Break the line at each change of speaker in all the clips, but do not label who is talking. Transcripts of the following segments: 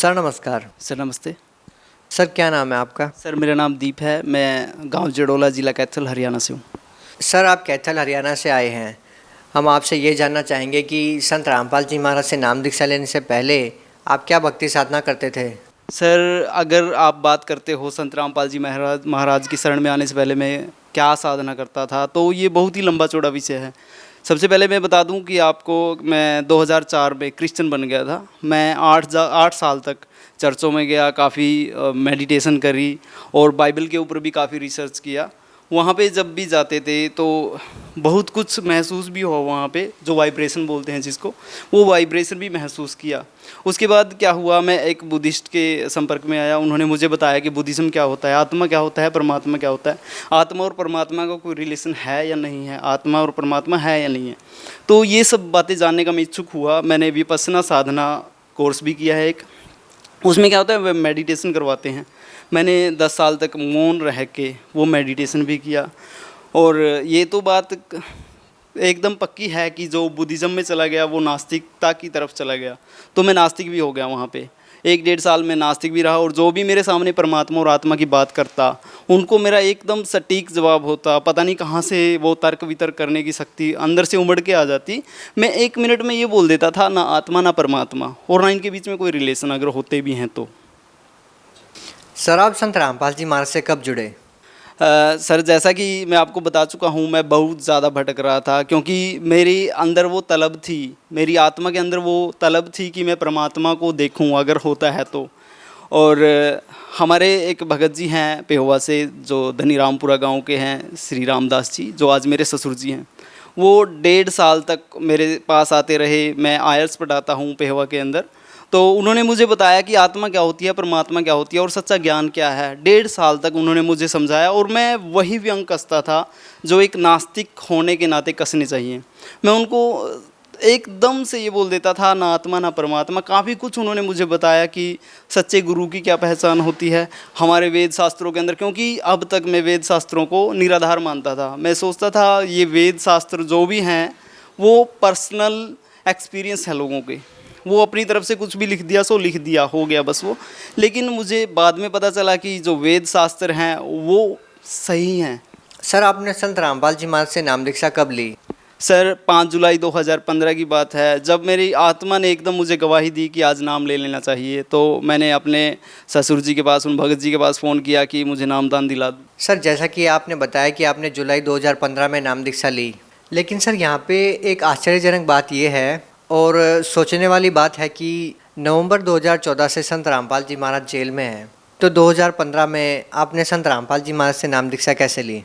Sir नमस्कार।
Sir नमस्ते।
Sir क्या नाम है आपका?
सर मेरा नाम दीप है, मैं गांव जडोला, ज़िला कैथल, हरियाणा से हूँ।
सर आप कैथल हरियाणा से आए हैं। हम आपसे ये जानना चाहेंगे कि संत रामपाल जी महाराज से नाम दीक्षा लेने से पहले आप क्या भक्ति साधना करते थे?
सर अगर आप बात करते हो संत रामपाल जी महाराज की शरण में आने से पहले मैं क्या साधना करता था, तो ये बहुत ही लंबा चौड़ा विषय है। सबसे पहले मैं बता दूं कि आपको, मैं 2004 में क्रिश्चियन बन गया था। मैं 8 साल तक चर्चों में गया, काफ़ी मेडिटेशन करी और बाइबल के ऊपर भी काफ़ी रिसर्च किया। वहाँ पे जब भी जाते थे तो बहुत कुछ महसूस भी हुआ वहाँ पे, जो वाइब्रेशन बोलते हैं जिसको, वो वाइब्रेशन भी महसूस किया। उसके बाद क्या हुआ, मैं एक बुद्धिस्ट के संपर्क में आया। उन्होंने मुझे बताया कि बुद्धिज़्म क्या होता है, आत्मा क्या होता है, परमात्मा क्या होता है, आत्मा और परमात्मा का कोई रिलेशन है या नहीं है, आत्मा और परमात्मा है या नहीं है। तो ये सब बातें जानने का मैं इच्छुक हुआ। मैंने विपश्यना साधना कोर्स भी किया है एक। उसमें क्या होता है, वे मेडिटेशन करवाते हैं। मैंने 10 साल तक मौन रह के वो मेडिटेशन भी किया। और ये तो बात एकदम पक्की है कि जो बुद्धिज़्म में चला गया वो नास्तिकता की तरफ चला गया, तो मैं नास्तिक भी हो गया वहाँ पे। 1 डेढ़ साल में नास्तिक भी रहा, और जो भी मेरे सामने परमात्मा और आत्मा की बात करता, उनको मेरा एकदम सटीक जवाब होता। पता नहीं कहाँ से वो तर्क वितर्क करने की शक्ति अंदर से उमड़ के आ जाती। मैं 1 मिनट में ये बोल देता था, ना आत्मा ना परमात्मा, और ना इनके बीच में कोई रिलेशन अगर होते भी हैं तो।
सर आप संत रामपाल जी महाराज से कब जुड़े?
सर जैसा कि मैं आपको बता चुका हूँ, मैं बहुत ज़्यादा भटक रहा था, क्योंकि मेरी अंदर वो तलब थी, मेरी आत्मा के अंदर वो तलब थी कि मैं परमात्मा को देखूँ अगर होता है तो। और हमारे एक भगत जी हैं पेहोवा से, जो धनी रामपुरा गाँव के हैं, श्री रामदास जी, जो आज मेरे ससुर जी हैं। वो 1.5 साल तक मेरे पास आते रहे। मैं आयल्स पढ़ाता हूँ पेहोवा के अंदर। तो उन्होंने मुझे बताया कि आत्मा क्या होती है, परमात्मा क्या होती है और सच्चा ज्ञान क्या है। 1.5 साल तक उन्होंने मुझे समझाया, और मैं वही व्यंग कसता था जो एक नास्तिक होने के नाते कसने चाहिए। मैं उनको एकदम से ये बोल देता था, ना आत्मा ना परमात्मा। काफ़ी कुछ उन्होंने मुझे बताया कि सच्चे गुरु की क्या पहचान होती है हमारे वेद शास्त्रों के अंदर, क्योंकि अब तक मैं वेद शास्त्रों को निराधार मानता था। मैं सोचता था ये वेद शास्त्र जो भी हैं वो पर्सनल एक्सपीरियंस है लोगों के, वो अपनी तरफ से कुछ भी लिख दिया सो लिख दिया, हो गया बस वो। लेकिन मुझे बाद में पता चला कि जो वेद शास्त्र हैं वो सही हैं।
सर आपने संत रामपाल जी महाराज से नाम दीक्षा कब ली?
सर 5 जुलाई 2015 की बात है, जब मेरी आत्मा ने एकदम मुझे गवाही दी कि आज नाम ले लेना चाहिए। तो मैंने अपने ससुर जी के पास, उन भगत जी के पास फ़ोन किया कि मुझे नामदान दिला दो।
सर जैसा कि आपने बताया कि आपने जुलाई 2015 में नाम दीक्षा ली, लेकिन सर यहाँ पे एक आश्चर्यजनक बात ये है और सोचने वाली बात है कि नवंबर 2014 से संत रामपाल जी महाराज जेल में हैं, तो 2015 में आपने संत रामपाल जी महाराज से नाम दीक्षा कैसे ली?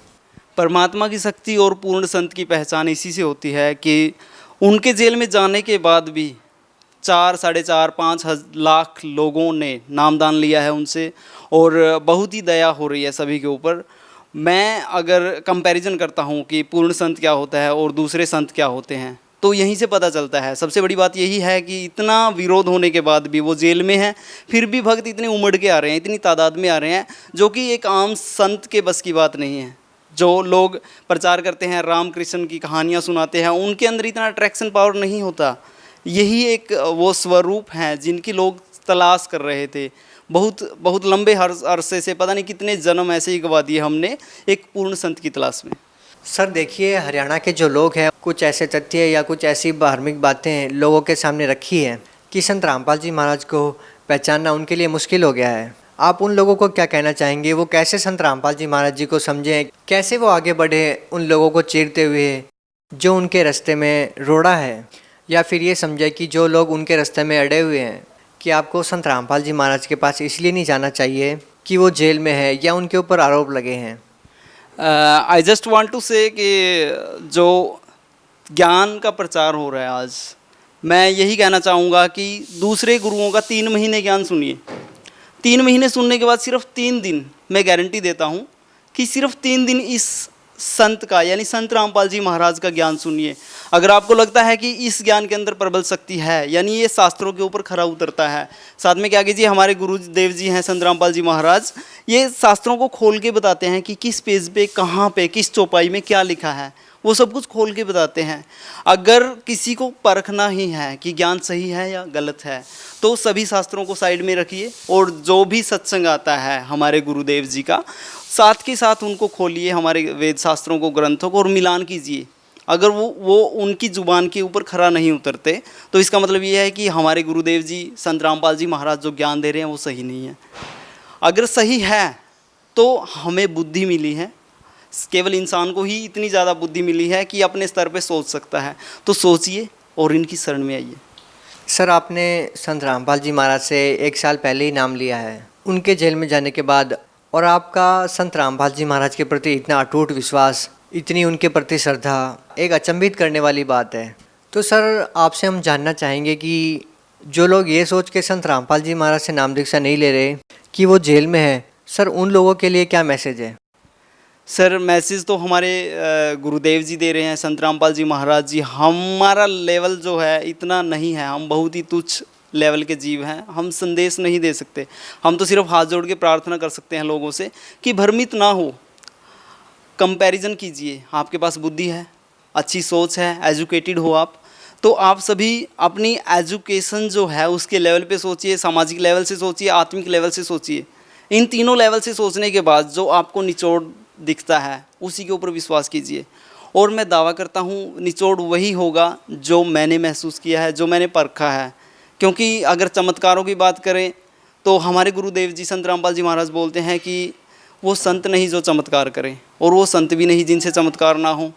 परमात्मा की शक्ति और पूर्ण संत की पहचान इसी से होती है कि उनके जेल में जाने के बाद भी 4, साढ़े 4, 5 लाख लोगों ने नामदान लिया है उनसे, और बहुत ही दया हो रही है सभी के ऊपर। मैं अगर कंपैरिजन करता हूँ कि पूर्ण संत क्या होता है और दूसरे संत क्या होते हैं, तो यहीं से पता चलता है। सबसे बड़ी बात यही है कि इतना विरोध होने के बाद भी वो जेल में हैं, फिर भी भक्त इतने उमड़ के आ रहे हैं, इतनी तादाद में आ रहे हैं, जो कि एक आम संत के बस की बात नहीं है। जो लोग प्रचार करते हैं, राम कृष्ण की कहानियाँ सुनाते हैं, उनके अंदर इतना अट्रैक्शन पावर नहीं होता। यही एक वो स्वरूप हैं जिनकी लोग तलाश कर रहे थे। बहुत बहुत लंबे अरसे से, पता नहीं कितने जन्म ऐसे ही गवा दिए हमने एक पूर्ण संत की तलाश में।
सर देखिए, हरियाणा के जो लोग हैं कुछ ऐसे तथ्य या कुछ ऐसी धार्मिक बातें लोगों के सामने रखी हैं कि संत रामपाल जी महाराज को पहचानना उनके लिए मुश्किल हो गया है। आप उन लोगों को क्या कहना चाहेंगे? वो कैसे संत रामपाल जी महाराज जी को समझें, कैसे वो आगे बढ़े उन लोगों को चीरते हुए जो उनके रास्ते में रोड़ा है, या फिर ये समझे कि जो लोग उनके रास्ते में अड़े हुए हैं कि आपको संत रामपाल जी महाराज के पास इसलिए नहीं जाना चाहिए कि वो जेल में है या उनके ऊपर आरोप लगे हैं?
आई जस्ट वांट टू से कि जो ज्ञान का प्रचार हो रहा है आज, मैं यही कहना चाहूँगा कि दूसरे गुरुओं का 3 महीने ज्ञान सुनिए। 3 महीने सुनने के बाद सिर्फ 3 दिन, मैं गारंटी देता हूँ कि सिर्फ 3 दिन इस संत का, यानी संत रामपाल जी महाराज का ज्ञान सुनिए। अगर आपको लगता है कि इस ज्ञान के अंदर प्रबल शक्ति है, यानी ये शास्त्रों के ऊपर खरा उतरता है, साथ में क्या कीजिए, हमारे गुरुदेव जी हैं संत रामपाल जी महाराज, ये शास्त्रों को खोल के बताते हैं कि किस पेज पे, कहाँ पे, किस चौपाई में क्या लिखा है। वो सब कुछ खोल के बताते हैं। अगर किसी को परखना ही है कि ज्ञान सही है या गलत है, तो सभी शास्त्रों को साइड में रखिए और जो भी सत्संग आता है हमारे गुरुदेव जी का, साथ के साथ उनको खोलिए, हमारे वेद शास्त्रों को, ग्रंथों को, और मिलान कीजिए। अगर वो उनकी ज़ुबान के ऊपर खरा नहीं उतरते, तो इसका मतलब ये है कि हमारे गुरुदेव जी संत रामपाल जी महाराज जो ज्ञान दे रहे हैं वो सही नहीं है। अगर सही है तो हमें बुद्धि मिली है, केवल इंसान को ही इतनी ज़्यादा बुद्धि मिली है कि अपने स्तर पे सोच सकता है। तो सोचिए और इनकी शरण में आइए।
सर, आपने संत रामपाल जी महाराज से 1 साल पहले ही नाम लिया है, उनके जेल में जाने के बाद, और आपका संत रामपाल जी महाराज के प्रति इतना अटूट विश्वास, इतनी उनके प्रति श्रद्धा, एक अचंभित करने वाली बात है। तो सर, आपसे हम जानना चाहेंगे कि जो लोग ये सोच के संत रामपाल जी महाराज से नाम दीक्षा नहीं ले रहे कि वो जेल में है, सर उन लोगों के लिए क्या मैसेज है?
सर, मैसेज तो हमारे गुरुदेव जी दे रहे हैं, संत रामपाल जी महाराज जी। हमारा लेवल जो है इतना नहीं है, हम बहुत ही तुच्छ लेवल के जीव हैं, हम संदेश नहीं दे सकते। हम तो सिर्फ हाथ जोड़ के प्रार्थना कर सकते हैं लोगों से कि भ्रमित ना हो, कंपैरिजन कीजिए। आपके पास बुद्धि है, अच्छी सोच है, एजुकेटेड हो आप, तो आप सभी अपनी एजुकेशन जो है उसके लेवल पे सोचिए, सामाजिक लेवल से सोचिए, आत्मिक लेवल से सोचिए। इन तीनों लेवल से सोचने के बाद जो आपको निचोड़ दिखता है उसी के ऊपर विश्वास कीजिए। और मैं दावा करता हूँ निचोड़ वही होगा जो मैंने महसूस किया है, जो मैंने परखा है। क्योंकि अगर चमत्कारों की बात करें तो हमारे गुरुदेव जी संत रामपाल जी महाराज बोलते हैं कि वो संत नहीं जो चमत्कार करें, और वो संत भी नहीं जिनसे चमत्कार ना हो।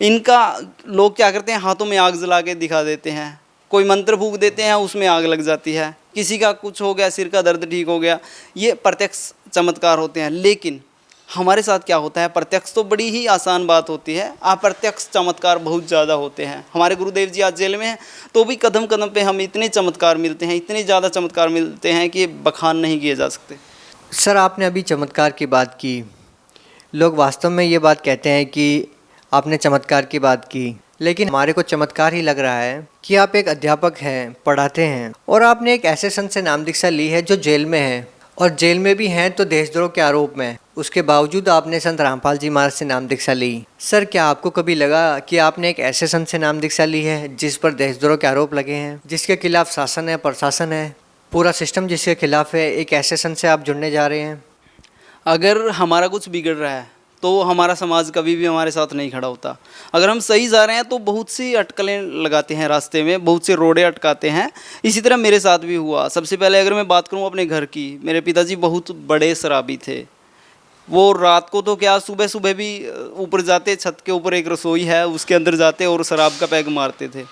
इनका लोग क्या करते हैं, हाथों में आग जला के दिखा देते हैं, कोई मंत्र फूंक देते हैं, उसमें आग लग जाती है, किसी का कुछ हो गया, सिर का दर्द ठीक हो गया, ये प्रत्यक्ष चमत्कार होते हैं। लेकिन हमारे साथ क्या होता है, प्रत्यक्ष तो बड़ी ही आसान बात होती है, अप्रत्यक्ष चमत्कार बहुत ज़्यादा होते हैं। हमारे गुरुदेव जी आज जेल में हैं तो भी कदम कदम पे हमें इतने चमत्कार मिलते हैं, इतने ज़्यादा चमत्कार मिलते हैं कि बखान नहीं किए जा सकते।
सर, आपने अभी चमत्कार की बात की, लोग वास्तव में ये बात कहते हैं कि आपने चमत्कार की बात की, लेकिन हमारे को चमत्कार ही लग रहा है कि आप एक अध्यापक हैं, पढ़ाते हैं, और आपने एक ऐसे संत से नाम दीक्षा ली है जो जेल में है, और जेल में भी हैं तो देशद्रोह के आरोप में। उसके बावजूद आपने संत रामपाल जी महाराज से नाम दीक्षा ली। सर, क्या आपको कभी लगा कि आपने एक ऐसे संत से नाम दीक्षा ली है जिस पर देशद्रोह के आरोप लगे हैं, जिसके खिलाफ शासन है, प्रशासन है, पूरा सिस्टम जिसके खिलाफ है, एक ऐसे संत से आप जुड़ने जा रहे हैं?
अगर हमारा कुछ बिगड़ रहा है तो हमारा समाज कभी भी हमारे साथ नहीं खड़ा होता। अगर हम सही जा रहे हैं तो बहुत सी अटकलें लगाते हैं रास्ते में, बहुत से रोड़े अटकाते हैं। इसी तरह मेरे साथ भी हुआ। सबसे पहले अगर मैं बात करूं अपने घर की, मेरे पिताजी बहुत बड़े शराबी थे। वो रात को तो क्या, सुबह सुबह भी ऊपर जाते, छत के ऊपर एक रसोई है उसके अंदर जाते और शराब का पैग मारते थे।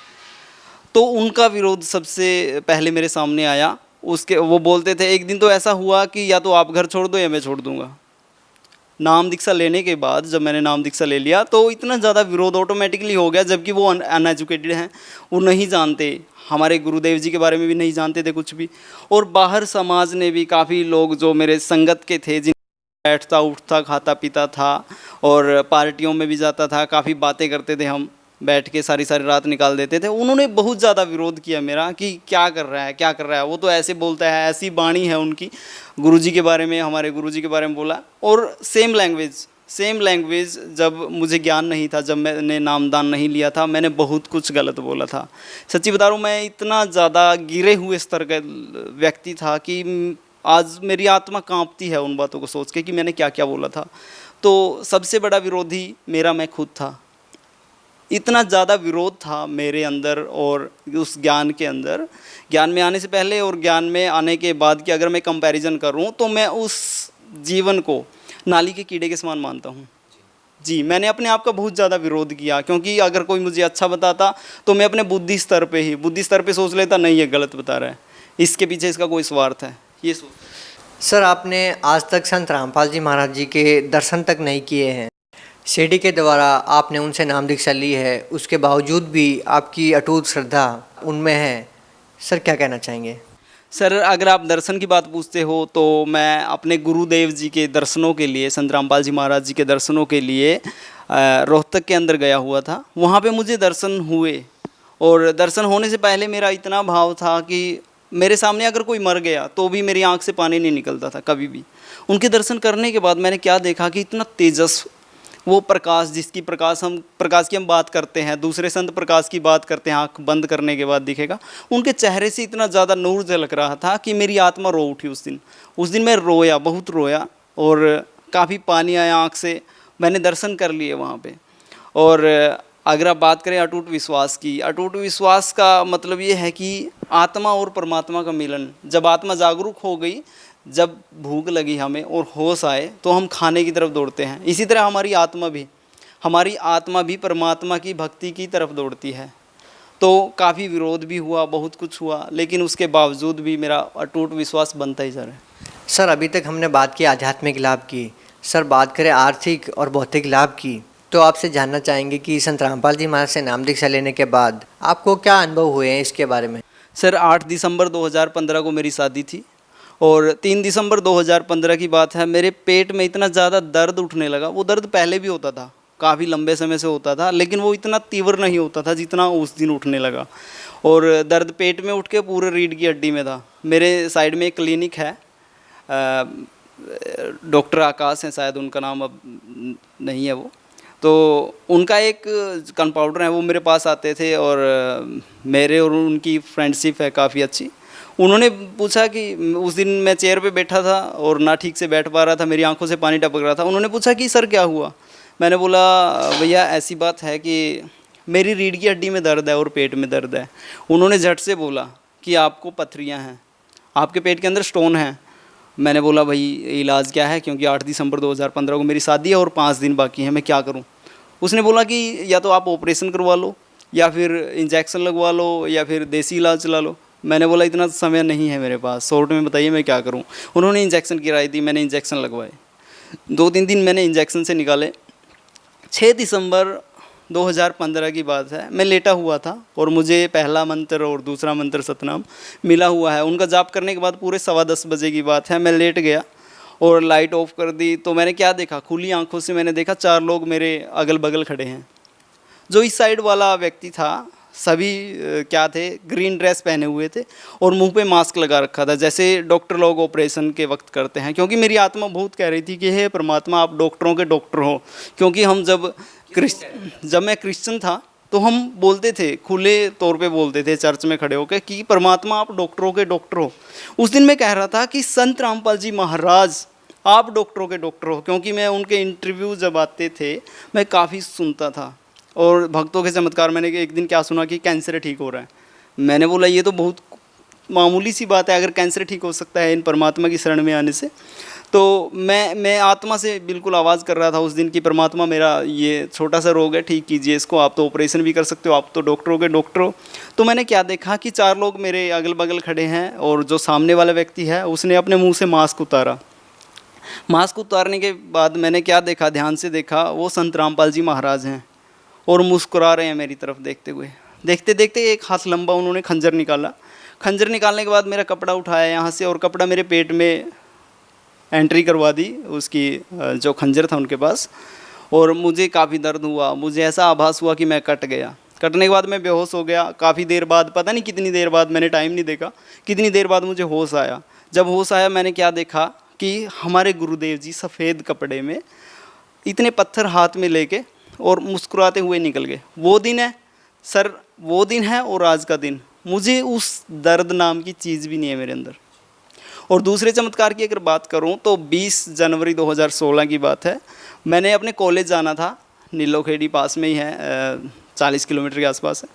तो उनका विरोध सबसे पहले मेरे सामने आया। वो बोलते थे, एक दिन तो ऐसा हुआ कि या तो आप घर छोड़ दो या मैं छोड़ दूंगा। नाम दीक्षा लेने के बाद जब मैंने नाम दीक्षा ले लिया तो इतना ज़्यादा विरोध ऑटोमेटिकली हो गया, जबकि वो अनएजुकेटेड हैं, वो नहीं जानते, हमारे गुरुदेव जी के बारे में भी नहीं जानते थे कुछ भी। और बाहर समाज ने भी काफ़ी लोग जो मेरे संगत के थे, जिन बैठता उठता खाता पीता था और पार्टियों में भी जाता था, काफ़ी बातें करते थे, हम बैठ के सारी सारी रात निकाल देते थे। उन्होंने बहुत ज़्यादा विरोध किया मेरा कि क्या कर रहा है, क्या कर रहा है, वो तो ऐसे बोलता है, ऐसी वाणी है उनकी। गुरुजी के बारे में, हमारे गुरुजी के बारे में बोला। और सेम लैंग्वेज जब मुझे ज्ञान नहीं था, जब मैंने नामदान नहीं लिया था, मैंने बहुत कुछ गलत बोला था। सच्ची बता रहा हूँ, मैं इतना ज़्यादा गिरे हुए स्तर का व्यक्ति था कि आज मेरी आत्मा कांपती है उन बातों को सोच के कि मैंने क्या क्या बोला था। तो सबसे बड़ा विरोधी मेरा मैं खुद था। इतना ज़्यादा विरोध था मेरे अंदर और उस ज्ञान के अंदर, ज्ञान में आने से पहले और ज्ञान में आने के बाद की अगर मैं कंपैरिजन करूं तो मैं उस जीवन को नाली के कीड़े के समान मानता हूं। जी, मैंने अपने आप का बहुत ज़्यादा विरोध किया, क्योंकि अगर कोई मुझे अच्छा बताता तो मैं अपने बुद्धि स्तर पे सोच लेता, नहीं ये गलत बता रहा है, इसके पीछे इसका कोई स्वार्थ है, ये सोच।
सर, आपने आज तक संत रामपाल जी महाराज जी के दर्शन तक नहीं किए हैं, सीडी के द्वारा आपने उनसे नाम दीक्षा ली है, उसके बावजूद भी आपकी अटूट श्रद्धा उनमें है। सर, क्या कहना चाहेंगे?
सर, अगर आप दर्शन की बात पूछते हो तो मैं अपने गुरुदेव जी के दर्शनों के लिए, संत रामपाल जी महाराज जी के दर्शनों के लिए रोहतक के अंदर गया हुआ था। वहाँ पे मुझे दर्शन हुए, और दर्शन होने से पहले मेरा इतना भाव था कि मेरे सामने अगर कोई मर गया तो भी मेरी आँख से पानी नहीं निकलता था कभी भी। उनके दर्शन करने के बाद मैंने क्या देखा कि इतना तेजस वो प्रकाश जिसकी प्रकाश की हम बात करते हैं, दूसरे संत प्रकाश की बात करते हैं, आँख बंद करने के बाद दिखेगा, उनके चेहरे से इतना ज़्यादा नूर झलक रहा था कि मेरी आत्मा रो उठी उस दिन। उस दिन मैं रोया, बहुत रोया, और काफ़ी पानी आया आँख से। मैंने दर्शन कर लिए वहाँ पे। और अगर आप बात करें अटूट विश्वास की, अटूट विश्वास का मतलब ये है कि आत्मा और परमात्मा का मिलन। जब आत्मा जागरूक हो गई, जब भूख लगी हमें और होश आए, तो हम खाने की तरफ दौड़ते हैं। इसी तरह हमारी आत्मा भी परमात्मा की भक्ति की तरफ दौड़ती है। तो काफ़ी विरोध भी हुआ, बहुत कुछ हुआ, लेकिन उसके बावजूद भी मेरा अटूट विश्वास बनता ही जा रहा है।
सर, अभी तक हमने बात की आध्यात्मिक लाभ की। सर, बात करें आर्थिक और भौतिक लाभ की, तो आपसे जानना चाहेंगे कि संत रामपाल जी महाराज से नाम दीक्षा लेने के बाद आपको क्या अनुभव हुए हैं इसके बारे में।
सर, 8 दिसंबर 2015 को मेरी शादी थी, और 3 दिसंबर 2015 की बात है, मेरे पेट में इतना ज़्यादा दर्द उठने लगा। वो दर्द पहले भी होता था, काफ़ी लंबे समय से होता था, लेकिन वो इतना तीव्र नहीं होता था जितना उस दिन उठने लगा। और दर्द पेट में उठ के पूरे रीढ़ की हड्डी में था। मेरे साइड में एक क्लिनिक है, डॉक्टर आकाश हैं शायद उनका नाम, अब नहीं है वो। तो उनका एक कंपाउंडर है, वो मेरे पास आते थे, और मेरे और उनकी फ्रेंडशिप है काफ़ी अच्छी। उन्होंने पूछा कि उस दिन मैं चेयर पे बैठा था और ना ठीक से बैठ पा रहा था, मेरी आंखों से पानी टपक रहा था। उन्होंने पूछा कि सर क्या हुआ। मैंने बोला भैया ऐसी बात है कि मेरी रीढ़ की हड्डी में दर्द है और पेट में दर्द है। उन्होंने झट से बोला कि आपको पथरियाँ हैं, आपके पेट के अंदर स्टोन है। मैंने बोला भाई इलाज क्या है, क्योंकि 8 दिसंबर 2015 को मेरी शादी है और 5 दिन बाकी हैं, मैं क्या करूं। उसने बोला कि या तो आप ऑपरेशन करवा लो, या फिर इंजेक्शन लगवा लो, या फिर देसी इलाज चला लो। मैंने बोला इतना समय नहीं है मेरे पास, शॉर्ट में बताइए मैं क्या करूं। उन्होंने इंजेक्शन की राय दी, मैंने इंजेक्शन लगवाए। 2-3 दिन मैंने इंजेक्शन से निकाले। 6 दिसंबर 2015 की बात है, मैं लेटा हुआ था और मुझे पहला मंत्र और दूसरा मंत्र सतनाम मिला हुआ है। उनका जाप करने के बाद पूरे 10:15 बजे की बात है, मैं लेट गया और लाइट ऑफ कर दी। तो मैंने क्या देखा, खुली आंखों से मैंने देखा 4 लोग मेरे अगल बगल खड़े हैं। जो इस साइड वाला व्यक्ति था, सभी क्या थे, ग्रीन ड्रेस पहने हुए थे और मुंह पे मास्क लगा रखा था, जैसे डॉक्टर लोग ऑपरेशन के वक्त करते हैं। क्योंकि मेरी आत्मा बहुत कह रही थी कि हे परमात्मा, आप डॉक्टरों के डॉक्टर हो। क्योंकि हम जब मैं क्रिश्चियन था तो हम बोलते थे, खुले तौर पे बोलते थे चर्च में खड़े होकर कि परमात्मा आप डॉक्टरों के डॉक्टर हो। उस दिन मैं कह रहा था कि संत रामपाल जी महाराज आप डॉक्टरों के डॉक्टर हो। क्योंकि मैं उनके इंटरव्यू जब आते थे मैं काफ़ी सुनता था, और भक्तों के चमत्कार। मैंने एक दिन क्या सुना कि कैंसर ठीक हो रहा है। मैंने बोला ये तो बहुत मामूली सी बात है, अगर कैंसर ठीक हो सकता है इन परमात्मा की शरण में आने से। तो मैं आत्मा से बिल्कुल आवाज़ कर रहा था उस दिन कि परमात्मा मेरा ये छोटा सा रोग है, ठीक कीजिए इसको, आप तो ऑपरेशन भी कर सकते हो, आप तो डॉक्टरों के डॉक्टर हो। तो मैंने क्या देखा कि 4 लोग मेरे अगल बगल खड़े हैं, और जो सामने वाला व्यक्ति है उसने अपने मुँह से मास्क उतारा। मास्क उतारने के बाद मैंने क्या देखा, ध्यान से देखा, वो संत रामपाल जी महाराज हैं और मुस्कुरा रहे हैं मेरी तरफ देखते हुए। देखते देखते एक हाथ लंबा उन्होंने खंजर निकाला। खंजर निकालने के बाद मेरा कपड़ा उठाया यहाँ से, और कपड़ा मेरे पेट में एंट्री करवा दी उसकी, जो खंजर था उनके पास। और मुझे काफ़ी दर्द हुआ, मुझे ऐसा आभास हुआ कि मैं कट गया। कटने के बाद मैं बेहोश हो गया। काफ़ी देर बाद, पता नहीं कितनी देर बाद, मैंने टाइम नहीं देखा, कितनी देर बाद मुझे होश आया। जब होश आया मैंने क्या देखा कि हमारे गुरुदेव जी सफ़ेद कपड़े में इतने पत्थर हाथ में लेके और मुस्कुराते हुए निकल गए। वो दिन है सर, वो दिन है और आज का दिन, मुझे उस दर्द नाम की चीज़ भी नहीं है मेरे अंदर। और दूसरे चमत्कार की अगर बात करूं तो 20 जनवरी 2016 की बात है। मैंने अपने कॉलेज जाना था, नीलोखेड़ी पास में ही है, 40 किलोमीटर के आसपास है।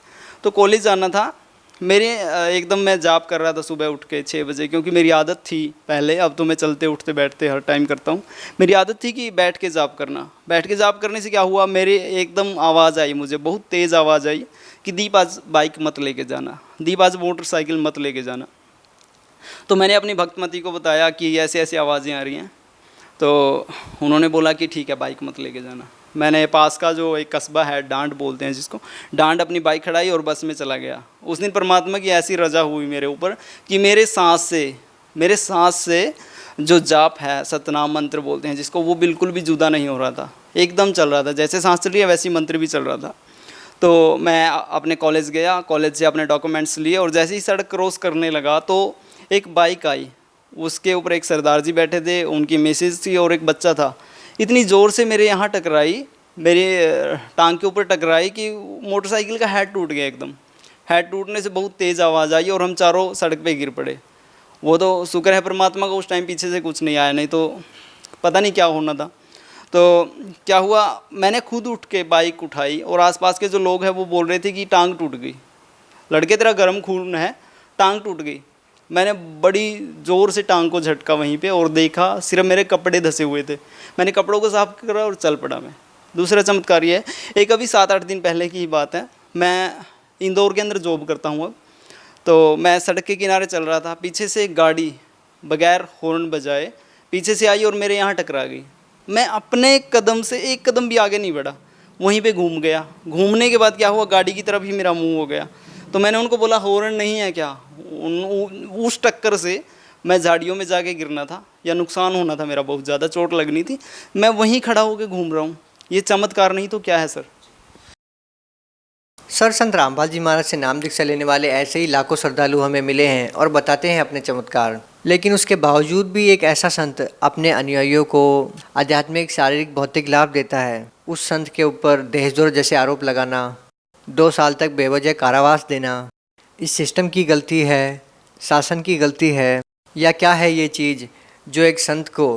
तो कॉलेज जाना था मेरे, एकदम मैं जाप कर रहा था सुबह उठ के 6 बजे, क्योंकि मेरी आदत थी पहले, अब तो मैं चलते उठते बैठते हर टाइम करता हूँ। मेरी आदत थी कि बैठ के जाप करना। बैठ के जाप करने से क्या हुआ, मेरे एकदम आवाज़ आई, मुझे बहुत तेज़ आवाज़ आई कि दीप आज बाइक मत लेके जाना, दीप आज मोटरसाइकिल मत लेके जाना। तो मैंने अपनी भक्तमती को बताया कि ऐसे ऐसे आवाज़ें आ रही हैं। तो उन्होंने बोला कि ठीक है बाइक मत लेके जाना। मैंने पास का जो एक कस्बा है, डांड बोलते हैं जिसको, डांड अपनी बाइक खड़ाई और बस में चला गया। उस दिन परमात्मा की ऐसी रजा हुई मेरे ऊपर कि मेरे सांस से जो जाप है, सतनाम मंत्र बोलते हैं जिसको, वो बिल्कुल भी जुदा नहीं हो रहा था, एकदम चल रहा था। जैसे सांस चल रही है वैसे ही मंत्र भी चल रहा था। तो मैं अपने कॉलेज गया, कॉलेज से अपने डॉक्यूमेंट्स लिए, और जैसे ही सड़क क्रॉस करने लगा तो एक बाइक आई, उसके ऊपर एक सरदार जी बैठे थे, उनकी मिसेज थी और एक बच्चा था। इतनी ज़ोर से मेरे यहाँ टकराई मेरी टांग के ऊपर टकराई कि मोटरसाइकिल का हेड टूट गया एकदम। हेड टूटने से बहुत तेज़ आवाज़ आई और हम चारों सड़क पे गिर पड़े। वो तो शुक्र है परमात्मा का उस टाइम पीछे से कुछ नहीं आया, नहीं तो पता नहीं क्या होना था। तो क्या हुआ, मैंने खुद उठ के बाइक उठाई और आसपास के जो लोग हैं वो बोल रहे थे कि टांग टूट गई, लड़के तेरा गर्म खून है, टांग टूट गई। मैंने बड़ी ज़ोर से टांग को झटका वहीं पे और देखा सिर्फ मेरे कपड़े धंसे हुए थे। मैंने कपड़ों को साफ करा और चल पड़ा मैं। दूसरा चमत्कार ये है, एक अभी 7-8 दिन पहले की बात है, मैं इंदौर के अंदर जॉब करता हूँ अब। तो मैं सड़क के किनारे चल रहा था, पीछे से एक गाड़ी बगैर हॉर्न बजाए पीछे से आई और मेरे यहाँ टकरा गई। मैं अपने कदम से एक कदम भी आगे नहीं बढ़ा, वहीं पे घूम गया। घूमने के बाद क्या हुआ, गाड़ी की तरफ ही मेरा मुंह हो गया। तो मैंने उनको बोला हॉर्न नहीं है क्या? उस टक्कर से मैं झाड़ियों में जाके गिरना था या नुकसान होना था, मेरा बहुत ज़्यादा चोट लगनी थी। मैं वहीं खड़ा होकर घूम रहा हूँ, ये चमत्कार नहीं तो क्या है सर?
सर, संत रामपाल जी महाराज से नाम दीक्षा लेने वाले ऐसे ही लाखों श्रद्धालु हमें मिले हैं और बताते हैं अपने चमत्कार। लेकिन उसके बावजूद भी एक ऐसा संत अपने अनुयायियों को आध्यात्मिक, शारीरिक, भौतिक लाभ देता है, उस संत के ऊपर देशद्रोह जैसे आरोप लगाना, 2 साल तक बेवजह कारावास देना, इस सिस्टम की गलती है, शासन की गलती है, या क्या है ये चीज़ जो एक संत को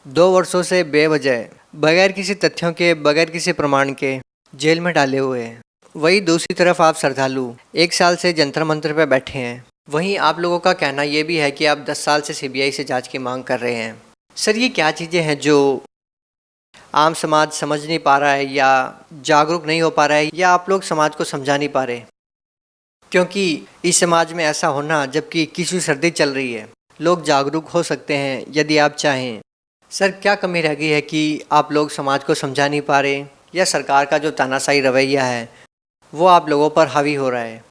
2 वर्षों से बेवजह, बगैर किसी तथ्यों के, बगैर किसी प्रमाण के जेल में डाले हुए हैं? वही दूसरी तरफ आप श्रद्धालु 1 साल से जंतर मंतर पे बैठे हैं। वहीं आप लोगों का कहना ये भी है कि आप 10 साल से सीबीआई से जांच की मांग कर रहे हैं। सर, ये क्या चीज़ें हैं जो आम समाज समझ नहीं पा रहा है, या जागरूक नहीं हो पा रहा है, या आप लोग समाज को समझा नहीं पा रहे? क्योंकि इस समाज में ऐसा होना, जबकि 21वीं सदी चल रही है, लोग जागरूक हो सकते हैं यदि आप चाहें। सर, क्या कमी रह गई है कि आप लोग समाज को समझा नहीं पा रहे, या सरकार का जो तानाशाही रवैया है वो आप लोगों पर हावी हो रहा है?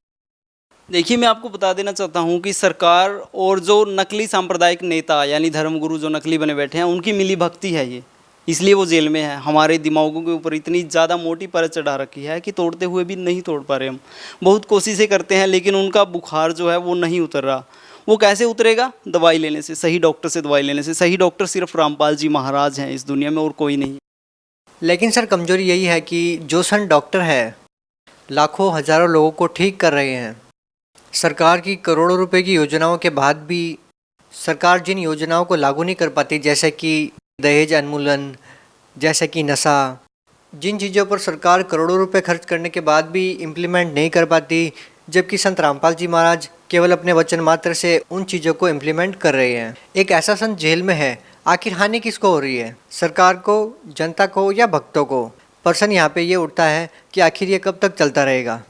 देखिए, मैं आपको बता देना चाहता हूँ कि सरकार और जो नकली सांप्रदायिक नेता यानी धर्मगुरु जो नकली बने बैठे हैं, उनकी मिली भक्ति है ये, इसलिए वो जेल में है। हमारे दिमागों के ऊपर इतनी ज़्यादा मोटी परत चढ़ा रखी है कि तोड़ते हुए भी नहीं तोड़ पा रहे हम। बहुत कोशिशें करते हैं लेकिन उनका बुखार जो है वो नहीं उतर रहा। वो कैसे उतरेगा? दवाई लेने से, सही डॉक्टर से दवाई लेने से। सही डॉक्टर सिर्फ रामपाल जी महाराज हैं इस दुनिया में, और कोई नहीं।
लेकिन सर, कमजोरी यही है कि जो संत डॉक्टर है लाखों हजारों लोगों को ठीक कर रहे हैं, सरकार की करोड़ों रुपए की योजनाओं के बाद भी सरकार जिन योजनाओं को लागू नहीं कर पाती, जैसे कि दहेज उन्मूलन, जैसे कि नशा, जिन चीज़ों पर सरकार करोड़ों रुपए खर्च करने के बाद भी इम्प्लीमेंट नहीं कर पाती, जबकि संत रामपाल जी महाराज केवल अपने वचन मात्र से उन चीज़ों को इम्प्लीमेंट कर रहे हैं। एक ऐसा संत जेल में है, आखिर हानि किसको हो रही है? सरकार को, जनता को, या भक्तों को? प्रश्न यहाँ पे ये उठता है कि आखिर ये कब तक चलता रहेगा?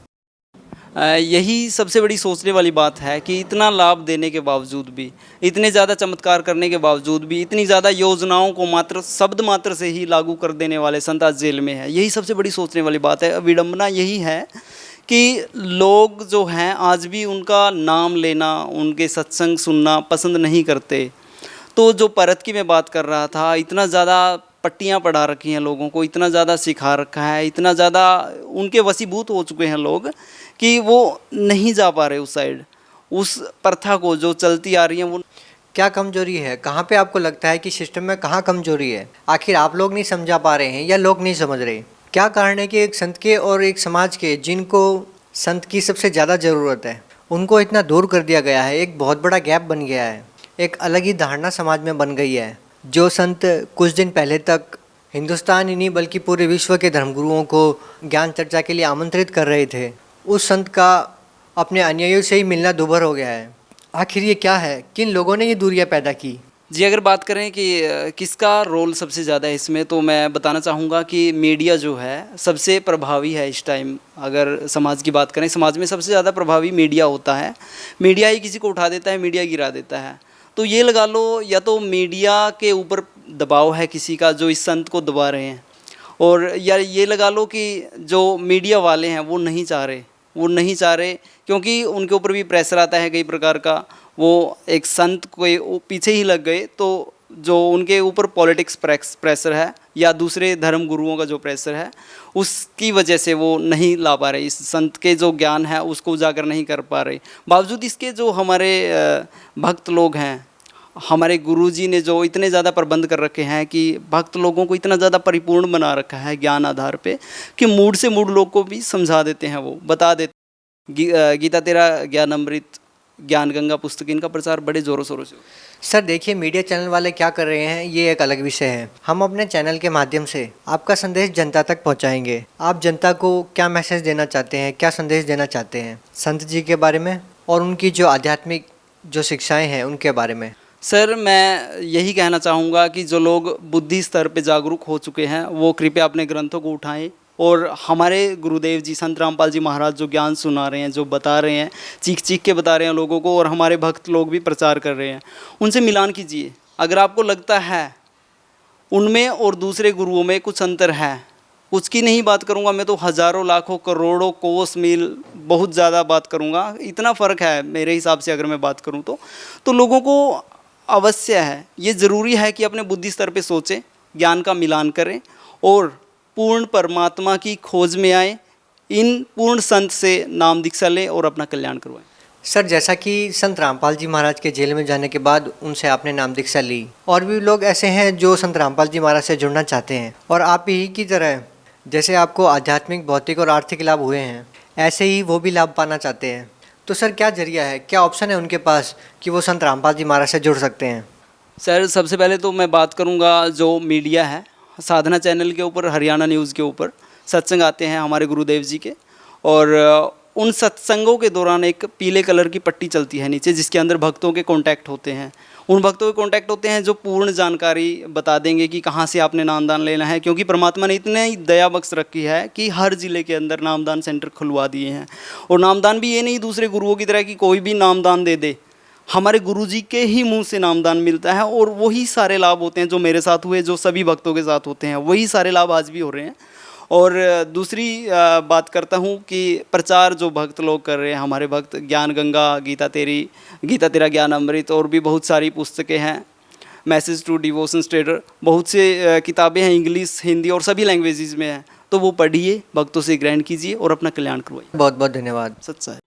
यही सबसे बड़ी सोचने वाली बात है कि इतना लाभ देने के बावजूद भी, इतने ज़्यादा चमत्कार करने के बावजूद भी, इतनी ज़्यादा योजनाओं को मात्र शब्द मात्र से ही लागू कर देने वाले संत आज जेल में है। यही सबसे बड़ी सोचने वाली बात है। विडंबना यही है कि लोग जो हैं आज भी उनका नाम लेना, उनके सत्संग सुनना पसंद नहीं करते। तो जो परत की मैं बात कर रहा था, इतना ज़्यादा पट्टियाँ पढ़ा रखी हैं लोगों को, इतना ज़्यादा सिखा रखा है, इतना ज़्यादा उनके वशीभूत हो चुके हैं लोग कि वो नहीं जा पा रहे उस साइड, उस प्रथा को जो चलती आ रही है। वो
क्या कमजोरी है? कहाँ पे आपको लगता है कि सिस्टम में कहाँ कमजोरी है? आखिर आप लोग नहीं समझा पा रहे हैं, या लोग नहीं समझ रहे? क्या कारण है कि एक संत के और एक समाज के, जिनको संत की सबसे ज़्यादा ज़रूरत है, उनको इतना दूर कर दिया गया है? एक बहुत बड़ा गैप बन गया है, एक अलग ही धारणा समाज में बन गई है। जो संत कुछ दिन पहले तक हिंदुस्तान ही नहीं बल्कि पूरे विश्व के धर्मगुरुओं को ज्ञान चर्चा के लिए आमंत्रित कर रहे थे, उस संत का अपने अनुयायियों से ही मिलना दूभर हो गया है। आखिर ये क्या है? किन लोगों ने ये दूरियां पैदा की?
जी, अगर बात करें कि किसका रोल सबसे ज़्यादा है इसमें, तो मैं बताना चाहूँगा कि मीडिया जो है सबसे प्रभावी है इस टाइम। अगर समाज की बात करें, समाज में सबसे ज़्यादा प्रभावी मीडिया होता है। मीडिया ही किसी को उठा देता है, मीडिया गिरा देता है। तो ये लगा लो, या तो मीडिया के ऊपर दबाव है किसी का जो इस संत को दबा रहे हैं, और या ये लगा लो कि जो मीडिया वाले हैं वो नहीं चाह रहे क्योंकि उनके ऊपर भी प्रेशर आता है कई प्रकार का। वो एक संत को पीछे ही लग गए, तो जो उनके ऊपर पॉलिटिक्स प्रेशर है या दूसरे धर्म गुरुओं का जो प्रेशर है, उसकी वजह से वो नहीं ला पा रहे, इस संत के जो ज्ञान है उसको उजागर नहीं कर पा रहे। बावजूद इसके जो हमारे भक्त लोग हैं, हमारे गुरुजी ने जो इतने ज़्यादा प्रबंध कर रखे हैं कि भक्त लोगों को इतना ज़्यादा परिपूर्ण बना रखा है ज्ञान आधार पे कि मूड से मूड लोग को भी समझा देते हैं, वो बता देते गीता तेरा ज्ञान अमृत, ज्ञान गंगा पुस्तक, इनका प्रचार बड़े ज़ोरों शोरों से।
सर देखिए, मीडिया चैनल वाले क्या कर रहे हैं ये एक अलग विषय है। हम अपने चैनल के माध्यम से आपका संदेश जनता तक पहुंचाएंगे। आप जनता को क्या मैसेज देना चाहते हैं, क्या संदेश देना चाहते हैं संत जी के बारे में और उनकी जो आध्यात्मिक जो शिक्षाएं हैं उनके बारे में?
सर मैं यही कहना चाहूँगा कि जो लोग बुद्धि स्तर पे जागरूक हो चुके हैं वो कृपया अपने ग्रंथों को उठाएं और हमारे गुरुदेव जी संत रामपाल जी महाराज जो ज्ञान सुना रहे हैं, जो बता रहे हैं, चीख चीख के बता रहे हैं लोगों को, और हमारे भक्त लोग भी प्रचार कर रहे हैं, उनसे मिलान कीजिए। अगर आपको लगता है उनमें और दूसरे गुरुओं में कुछ अंतर है, कुछ की नहीं बात करूँगा मैं तो हज़ारों लाखों करोड़ों कोस मील बहुत ज़्यादा बात करूँगा, इतना फ़र्क है मेरे हिसाब से अगर मैं बात करूँ तो लोगों को अवश्य है, ये ज़रूरी है कि अपने बुद्धि स्तर पे सोचें, ज्ञान का मिलान करें और पूर्ण परमात्मा की खोज में आए, इन पूर्ण संत से नाम दीक्षा लें और अपना कल्याण करवाएं।
सर जैसा कि संत रामपाल जी महाराज के जेल में जाने के बाद उनसे आपने नाम दीक्षा ली, और भी लोग ऐसे हैं जो संत रामपाल जी महाराज से जुड़ना चाहते हैं, और आप ही की तरह जैसे आपको आध्यात्मिक, भौतिक और आर्थिक लाभ हुए हैं, ऐसे ही वो भी लाभ पाना चाहते हैं। तो सर क्या जरिया है, क्या ऑप्शन है उनके पास कि वो संत रामपाल जी महाराज से जुड़ सकते हैं?
सर सबसे पहले तो मैं बात करूंगा जो मीडिया है, साधना चैनल के ऊपर, हरियाणा न्यूज़ के ऊपर सत्संग आते हैं हमारे गुरुदेव जी के, और उन सत्संगों के दौरान एक पीले कलर की पट्टी चलती है नीचे, जिसके अंदर भक्तों के कॉन्टैक्ट होते हैं। उन भक्तों के कॉन्टैक्ट होते हैं जो पूर्ण जानकारी बता देंगे कि कहाँ से आपने नामदान लेना है, क्योंकि परमात्मा ने इतने ही दया बख्श रखी है कि हर ज़िले के अंदर नामदान सेंटर खुलवा दिए हैं। और नामदान भी ये नहीं दूसरे गुरुओं की तरह कि कोई भी नामदान दे दे, हमारे गुरुजी के ही मुंह से नामदान मिलता है, और वही सारे लाभ होते हैं जो मेरे साथ हुए, जो सभी भक्तों के साथ होते हैं, वही सारे लाभ आज भी हो रहे हैं। और दूसरी बात करता हूँ कि प्रचार जो भक्त लोग कर रहे हैं, हमारे भक्त, ज्ञान गंगा, गीता तेरा ज्ञान अमृत, और भी बहुत सारी पुस्तकें हैं, मैसेज टू डिवोशन स्टेटर, बहुत से किताबें हैं, इंग्लिश, हिंदी और सभी लैंग्वेजेस में हैं, तो वो पढ़िए, भक्तों से ग्रहण कीजिए और अपना कल्याण करवाइए।
बहुत बहुत धन्यवाद।
सच्चा है।